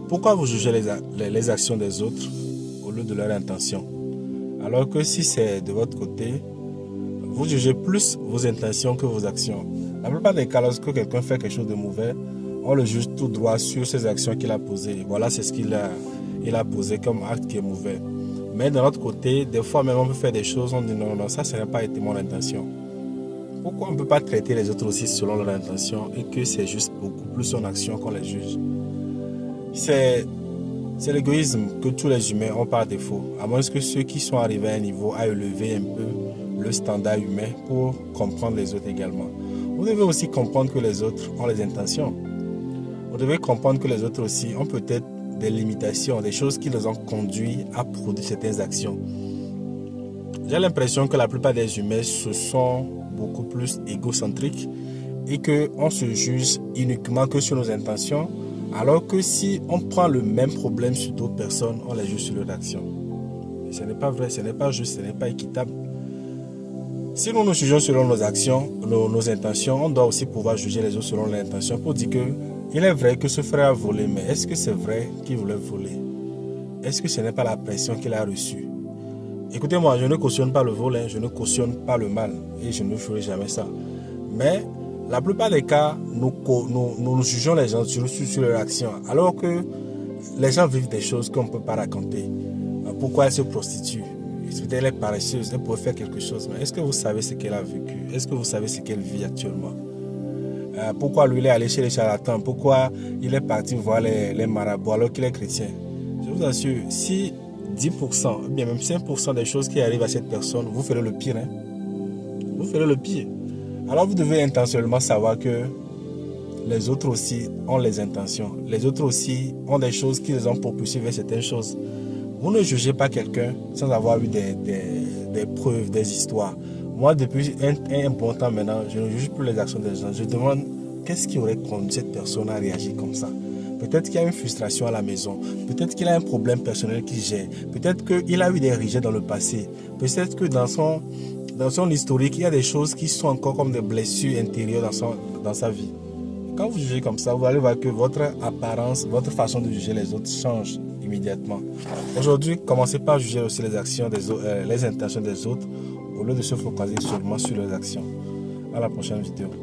Pourquoi vous jugez les actions des autres au lieu de leur intention? Alors que si c'est de votre côté, vous jugez plus vos intentions que vos actions. La plupart des cas, lorsque quelqu'un fait quelque chose de mauvais, on le juge tout droit sur ses actions qu'il a posées. Voilà, c'est ce qu'il a posé comme acte qui est mauvais. Mais de l'autre côté, des fois même on peut faire des choses, on dit non, ça n'a pas été mon intention. Pourquoi on ne peut pas traiter les autres aussi selon leur intention et que c'est juste beaucoup plus son action qu'on les juge? C'est l'égoïsme que tous les humains ont par défaut, à moins que ceux qui sont arrivés à un niveau aient élevé un peu le standard humain pour comprendre les autres également. Vous devez aussi comprendre que les autres ont les intentions. Vous devez comprendre que les autres aussi ont peut-être des limitations, des choses qui les ont conduits à produire certaines actions. J'ai l'impression que la plupart des humains se sont beaucoup plus égocentriques et qu'on se juge uniquement que sur nos intentions, alors que si on prend le même problème sur d'autres personnes, on les juge sur leurs actions. Et ce n'est pas vrai, ce n'est pas juste, ce n'est pas équitable. Si nous nous jugeons selon nos actions, nos intentions, on doit aussi pouvoir juger les autres selon leurs intentions pour dire que il est vrai que ce frère a volé, mais est-ce que c'est vrai qu'il voulait voler? Est-ce que ce n'est pas la pression qu'il a reçue? Écoutez-moi, je ne cautionne pas le vol, je ne cautionne pas le mal et je ne ferai jamais ça. Mais la plupart des cas, nous jugeons les gens sur leur action, alors que les gens vivent des choses qu'on ne peut pas raconter. Pourquoi elle se prostitue? Elle est paresseuse, elle pourrait faire quelque chose, mais est-ce que vous savez ce qu'elle a vécu? Est-ce que vous savez ce qu'elle vit actuellement? Pourquoi lui il est allé chez les charlatans? Pourquoi il est parti voir les marabouts alors qu'il est chrétien? Je vous assure, si 10%, bien même 5% des choses qui arrivent à cette personne, vous ferez le pire. Vous ferez le pire. Alors vous devez intentionnellement savoir que les autres aussi ont les intentions. Les autres aussi ont des choses qui les ont propulsés vers certaines choses. Vous ne jugez pas quelqu'un sans avoir eu des preuves, des histoires. Moi, depuis un bon temps maintenant, je ne juge plus les actions des gens. Je demande qu'est-ce qui aurait conduit cette personne à réagir comme ça. Peut-être qu'il y a une frustration à la maison. Peut-être qu'il a un problème personnel qu'il gère. Peut-être qu'il a eu des rejets dans le passé. Peut-être que dans son historique, il y a des choses qui sont encore comme des blessures intérieures dans sa vie. Quand vous jugez comme ça, vous allez voir que votre apparence, votre façon de juger les autres change immédiatement. Aujourd'hui, commencez par juger aussi les actions des autres, les intentions des autres, au lieu de se focaliser seulement sur leurs actions. À la prochaine vidéo.